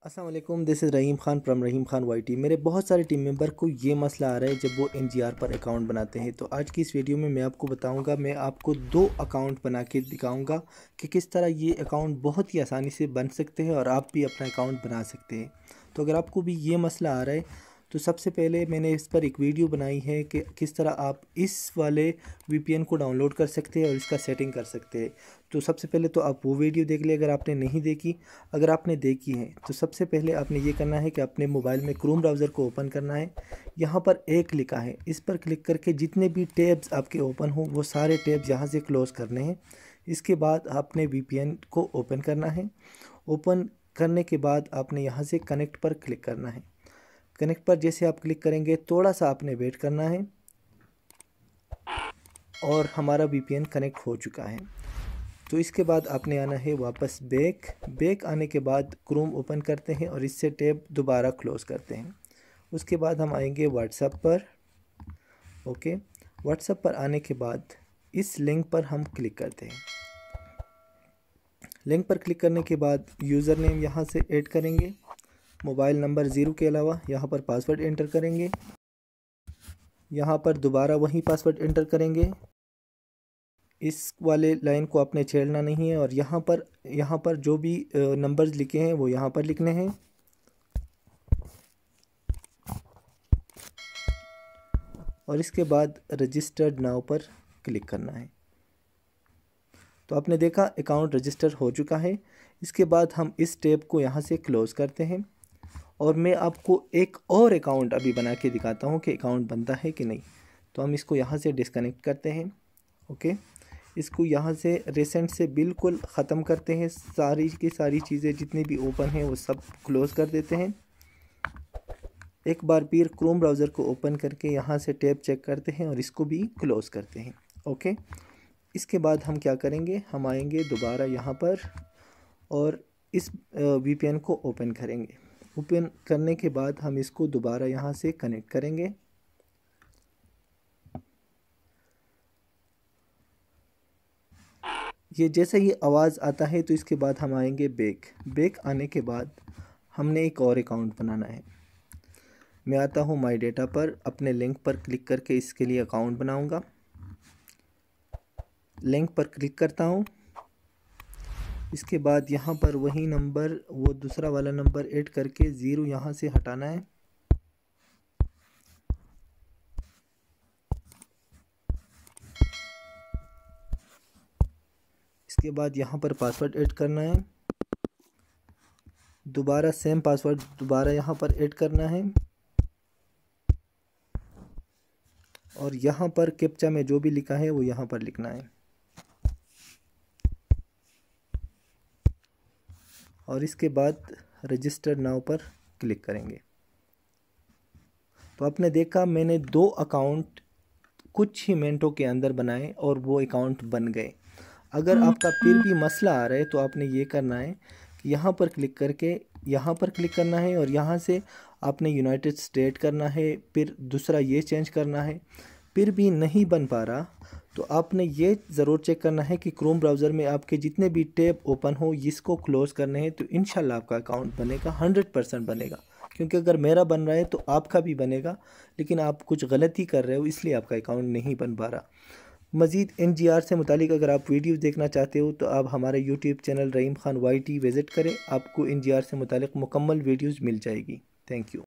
अस्सलाम वालेकुम, this is Rahim Khan from Rahim Khan YT. मेरे बहुत सारे टीम मेंबर को ये मसला आ रहा है जब वो एनजीआर पर अकाउंट बनाते हैं। तो आज की इस वीडियो में मैं आपको बताऊंगा, मैं आपको 2 अकाउंट बना के दिखाऊंगा कि किस तरह ये अकाउंट बहुत ही आसानी से बन सकते हैं और आप भी अपना अकाउंट बना सकते हैं। तो अगर आपको भी ये मसला आ रहा है तो सबसे पहले मैंने इस पर एक वीडियो बनाई है कि किस तरह आप इस वाले वीपीएन को डाउनलोड कर सकते हैं और इसका सेटिंग कर सकते हैं। तो सबसे पहले तो आप वो वीडियो देख लें अगर आपने नहीं देखी। अगर आपने देखी है तो सबसे पहले आपने ये करना है कि अपने मोबाइल में क्रोम ब्राउज़र को ओपन करना है। यहाँ पर एक लिखा है, इस पर क्लिक करके जितने भी टैब्स आपके ओपन हो वो सारे टैब्स यहाँ से क्लोज़ करने हैं। इसके बाद आपने वीपीएन को ओपन करना है। ओपन करने के बाद आपने यहाँ से कनेक्ट पर क्लिक करना है। कनेक्ट पर जैसे आप क्लिक करेंगे थोड़ा सा आपने वेट करना है और हमारा वीपीएन कनेक्ट हो चुका है। तो इसके बाद आपने आना है वापस बैक आने के बाद क्रोम ओपन करते हैं और इससे टैब दोबारा क्लोज़ करते हैं। उसके बाद हम आएंगे व्हाट्सएप पर। ओके, व्हाट्सएप पर आने के बाद इस लिंक पर हम क्लिक करते हैं। लिंक पर क्लिक करने के बाद यूज़र नेम यहाँ से ऐड करेंगे, मोबाइल नंबर 0 के अलावा यहाँ पर पासवर्ड एंटर करेंगे। यहाँ पर दोबारा वही पासवर्ड एंटर करेंगे। इस वाले लाइन को आपने छेड़ना नहीं है और यहाँ पर जो भी नंबर्स लिखे हैं वो यहाँ पर लिखने हैं। और इसके बाद रजिस्टर्ड नाउ पर क्लिक करना है। तो आपने देखा अकाउंट रजिस्टर हो चुका है। इसके बाद हम इस टैब को यहाँ से क्लोज़ करते हैं और मैं आपको एक और अकाउंट अभी बना के दिखाता हूँ कि अकाउंट बनता है कि नहीं। तो हम इसको यहाँ से डिस्कनेक्ट करते हैं। ओके, इसको यहाँ से रिसेंट से बिल्कुल ख़त्म करते हैं। सारी की सारी चीज़ें जितनी भी ओपन हैं वो सब क्लोज़ कर देते हैं। एक बार फिर क्रोम ब्राउज़र को ओपन करके यहाँ से टैब चेक करते हैं और इसको भी क्लोज़ करते हैं। ओके, इसके बाद हम क्या करेंगे, हम आएंगे दोबारा यहाँ पर और इस वीपीएन को ओपन करेंगे। ओपन करने के बाद हम इसको दोबारा यहाँ से कनेक्ट करेंगे। ये जैसे ही आवाज़ आता है तो इसके बाद हम आएंगे बैक आने के बाद हमने एक और अकाउंट बनाना है। मैं आता हूँ माई डेटा पर, अपने लिंक पर क्लिक करके इसके लिए अकाउंट बनाऊँगा। लिंक पर क्लिक करता हूँ। इसके बाद यहाँ पर वही नंबर, वो दूसरा वाला नंबर ऐड करके 0 यहाँ से हटाना है। इसके बाद यहाँ पर पासवर्ड ऐड करना है। दोबारा सेम पासवर्ड दोबारा यहाँ पर ऐड करना है और यहाँ पर कैप्चा में जो भी लिखा है वो यहाँ पर लिखना है और इसके बाद रजिस्टर नाउ पर क्लिक करेंगे। तो आपने देखा मैंने 2 अकाउंट कुछ ही मिनटों के अंदर बनाए और वो अकाउंट बन गए। अगर आपका फिर भी मसला आ रहा है तो आपने ये करना है कि यहाँ पर क्लिक करके यहाँ पर क्लिक करना है और यहाँ से आपने यूनाइटेड स्टेट करना है, फिर दूसरा ये चेंज करना है। फिर भी नहीं बन पा रहा तो आपने ये ज़रूर चेक करना है कि क्रोम ब्राउज़र में आपके जितने भी टैब ओपन हो इसको क्लोज़ करने हैं। तो इंशाल्लाह आपका अकाउंट बनेगा, 100% बनेगा। क्योंकि अगर मेरा बन रहा है तो आपका भी बनेगा, लेकिन आप कुछ गलती कर रहे हो इसलिए आपका अकाउंट नहीं बन पा रहा। मज़ीद एनजीआर से मुतालिक अगर आप वीडियोज़ देखना चाहते हो तो आप हमारे यूट्यूब चैनल रहीम ख़ान वाईटी विज़िट करें, आपको एनजीआर से मुतालिक मुकम्मल वीडियोज़ मिल जाएगी। Thank you.